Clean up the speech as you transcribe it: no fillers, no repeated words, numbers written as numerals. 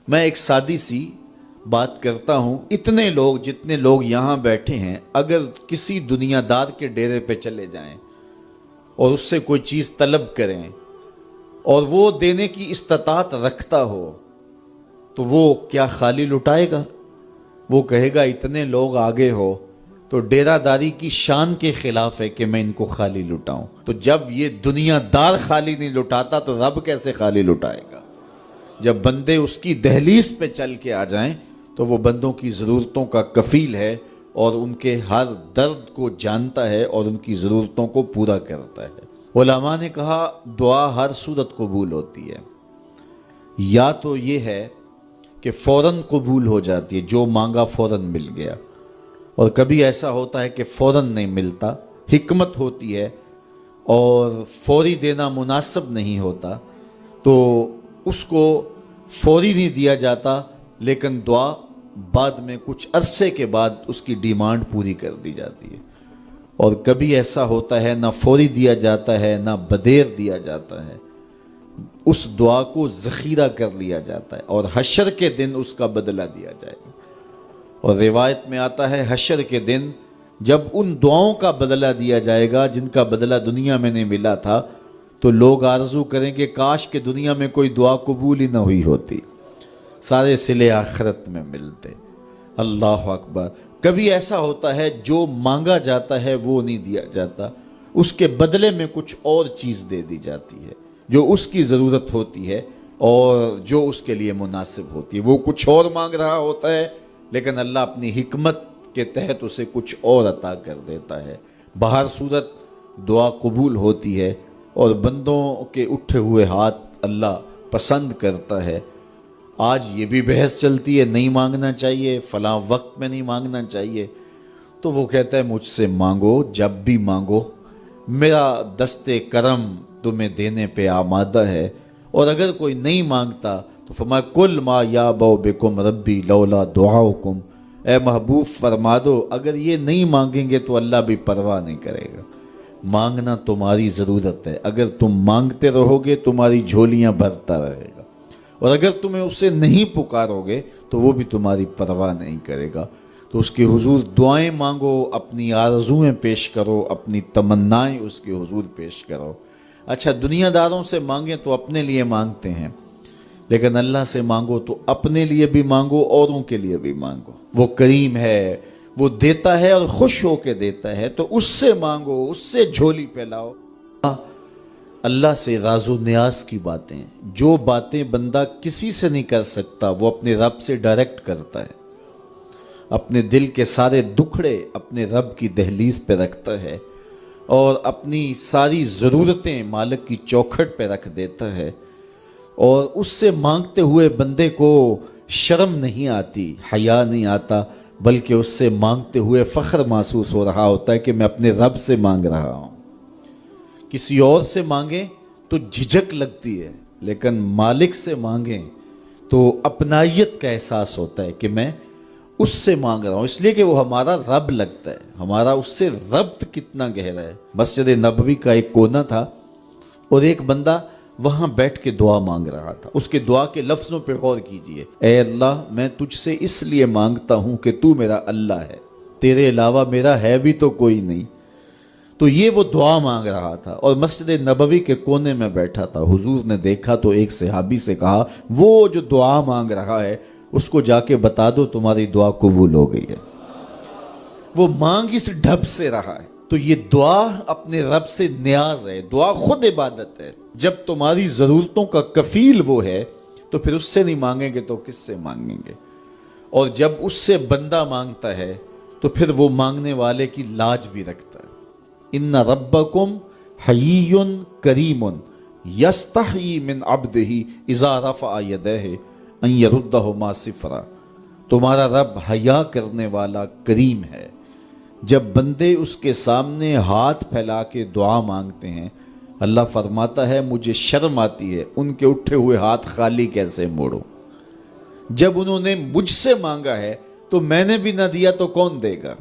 میں ایک سادی سی بات کرتا ہوں، اتنے لوگ جتنے لوگ یہاں بیٹھے ہیں اگر کسی دنیا دار کے ڈیرے پہ چلے جائیں اور اس سے کوئی چیز طلب کریں اور وہ دینے کی استطاعت رکھتا ہو تو وہ کیا خالی لٹائے گا؟ وہ کہے گا اتنے لوگ آگے ہو تو ڈیرہ داری کی شان کے خلاف ہے کہ میں ان کو خالی لٹاؤں۔ تو جب یہ دنیا دار خالی نہیں لٹاتا تو رب کیسے خالی لٹائے گا؟ جب بندے اس کی دہلیز پہ چل کے آ جائیں تو وہ بندوں کی ضرورتوں کا کفیل ہے اور ان کے ہر درد کو جانتا ہے اور ان کی ضرورتوں کو پورا کرتا ہے۔ علماء نے کہا دعا ہر صورت قبول ہوتی ہے، یا تو یہ ہے کہ فوراً قبول ہو جاتی ہے، جو مانگا فوراً مل گیا، اور کبھی ایسا ہوتا ہے کہ فوراً نہیں ملتا، حکمت ہوتی ہے اور فوری دینا مناسب نہیں ہوتا تو اس کو فوری نہیں دیا جاتا، لیکن دعا بعد میں کچھ عرصے کے بعد اس کی ڈیمانڈ پوری کر دی جاتی ہے۔ اور کبھی ایسا ہوتا ہے نہ فوری دیا جاتا ہے نہ بدیر دیا جاتا ہے، اس دعا کو ذخیرہ کر لیا جاتا ہے اور حشر کے دن اس کا بدلہ دیا جائے گا۔ اور روایت میں آتا ہے حشر کے دن جب ان دعاؤں کا بدلہ دیا جائے گا جن کا بدلہ دنیا میں نہیں ملا تھا تو لوگ آرزو کریں کہ کاش کہ دنیا میں کوئی دعا قبول ہی نہ ہوئی ہوتی، سارے صلے آخرت میں ملتے۔ اللہ اکبر۔ کبھی ایسا ہوتا ہے جو مانگا جاتا ہے وہ نہیں دیا جاتا، اس کے بدلے میں کچھ اور چیز دے دی جاتی ہے جو اس کی ضرورت ہوتی ہے اور جو اس کے لیے مناسب ہوتی ہے۔ وہ کچھ اور مانگ رہا ہوتا ہے لیکن اللہ اپنی حکمت کے تحت اسے کچھ اور عطا کر دیتا ہے۔ بہر صورت دعا قبول ہوتی ہے اور بندوں کے اٹھے ہوئے ہاتھ اللہ پسند کرتا ہے۔ آج یہ بھی بحث چلتی ہے نہیں مانگنا چاہیے، فلاں وقت میں نہیں مانگنا چاہیے، تو وہ کہتا ہے مجھ سے مانگو جب بھی مانگو، میرا دست کرم تمہیں دینے پہ آمادہ ہے۔ اور اگر کوئی نہیں مانگتا تو فرمایا کل ما یابو بکم ربی لولا دعاؤکم، اے محبوب فرما دو اگر یہ نہیں مانگیں گے تو اللہ بھی پرواہ نہیں کرے گا۔ مانگنا تمہاری ضرورت ہے، اگر تم مانگتے رہو گے تمہاری جھولیاں بھرتا رہے گا، اور اگر تمہیں اسے نہیں پکارو گے تو وہ بھی تمہاری پرواہ نہیں کرے گا۔ تو اس کے حضور دعائیں مانگو، اپنی آرزویں پیش کرو، اپنی تمنائیں اس کے حضور پیش کرو۔ اچھا دنیا داروں سے مانگیں تو اپنے لیے مانگتے ہیں، لیکن اللہ سے مانگو تو اپنے لیے بھی مانگو، اوروں کے لیے بھی مانگو۔ وہ کریم ہے، وہ دیتا ہے اور خوش ہو کے دیتا ہے، تو اس سے مانگو، اس سے جھولی پھیلاؤ۔ اللہ سے راز و نیاز کی باتیں، جو باتیں بندہ کسی سے نہیں کر سکتا وہ اپنے رب سے ڈائریکٹ کرتا ہے، اپنے دل کے سارے دکھڑے اپنے رب کی دہلیز پہ رکھتا ہے اور اپنی ساری ضرورتیں مالک کی چوکھٹ پہ رکھ دیتا ہے، اور اس سے مانگتے ہوئے بندے کو شرم نہیں آتی، حیا نہیں آتا، بلکہ اس سے مانگتے ہوئے فخر محسوس ہو رہا ہوتا ہے کہ میں اپنے رب سے مانگ رہا ہوں۔ کسی اور سے مانگیں تو جھجک لگتی ہے، لیکن مالک سے مانگیں تو اپنائیت کا احساس ہوتا ہے کہ میں اس سے مانگ رہا ہوں، اس لیے کہ وہ ہمارا رب لگتا ہے، ہمارا اس سے ربط کتنا گہرا ہے۔ مسجد نبوی کا ایک کونا تھا اور ایک بندہ وہاں بیٹھ کے دعا مانگ رہا تھا۔ اس کے دعا کے لفظوں پہ غور کیجئے، اے اللہ میں تجھ سے اس لیے مانگتا ہوں کہ تو میرا اللہ ہے، تیرے علاوہ میرا ہے بھی تو کوئی نہیں۔ تو یہ وہ دعا مانگ رہا تھا اور مسجد نبوی کے کونے میں بیٹھا تھا۔ حضور نے دیکھا تو ایک صحابی سے کہا وہ جو دعا مانگ رہا ہے اس کو جا کے بتا دو تمہاری دعا قبول ہو گئی ہے۔ وہ مانگ اس ڈھب سے رہا ہے۔ تو یہ دعا اپنے رب سے نیاز ہے، دعا خود عبادت ہے۔ جب تمہاری ضرورتوں کا کفیل وہ ہے تو پھر اس سے نہیں مانگیں گے تو کس سے مانگیں گے؟ اور جب اس سے بندہ مانگتا ہے تو پھر وہ مانگنے والے کی لاج بھی رکھتا ہے۔ ان ربکم حیی کریم یستحیی من عبدہ اذا رفع یدیہ ان یردہما صفرا، تمہارا رب حیا کرنے والا کریم ہے، جب بندے اس کے سامنے ہاتھ پھیلا کے دعا مانگتے ہیں اللہ فرماتا ہے مجھے شرم آتی ہے ان کے اٹھے ہوئے ہاتھ خالی کیسے موڑوں۔ جب انہوں نے مجھ سے مانگا ہے تو میں نے بھی نہ دیا تو کون دے گا؟